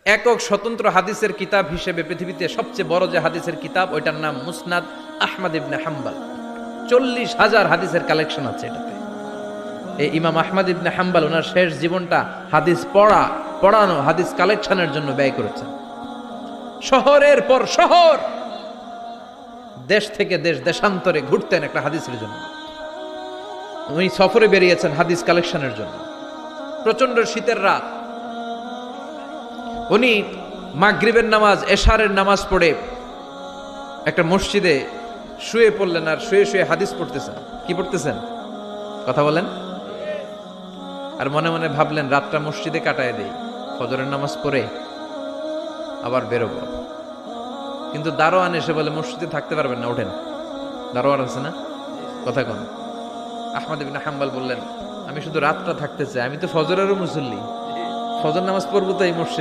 একক স্বতন্ত্র হাদিসের কিতাব হিসেবে পৃথিবীতে সবচেয়ে বড় যে হাদিসের কিতাব, ওইটার নাম মুসনাদ আহমদ ইবনে হাম্বল। 40,000 হাদিসের কালেকশন আছে এটাতে। এই ইমাম আহমদ ইবনে হাম্বল ওনার শেষ জীবনটা হাদিস পড়ানো, হাদিস কালেকশনের জন্য ব্যয় করেছেন। শহরের পর শহর, দেশ থেকে দেশ, দেশান্তরে ঘুরতেন একটা হাদিসের জন্য। উনি সফরে বেরিয়েছেন হাদিস কালেকশনের জন্য। প্রচন্ড শীতের রাত, উনি মাগরিবের নামাজ, এশারের নামাজ পড়ে একটা মসজিদে শুয়ে পড়লেন, আর শুয়ে শুয়ে হাদিস পড়তেছেন। কি পড়তেছেন? কথা বলেন। আর মনে মনে ভাবলেন রাতটা মসজিদে কাটায় দেই, ফজরের নামাজ পড়ে আবার বেরোবো। কিন্তু দারোয়ান এসে বলে মসজিদে থাকতে পারবেন না, ওঠেন। দারোয়ান আছে না? কথা কোন? আহমদ ইবনে হাম্বল বললেন, আমি শুধু রাতটা থাকতে চাই, আমি তো ফজরেরও মুসল্লি, ফজর নামাজ পড়বো তো এই মসজিদে।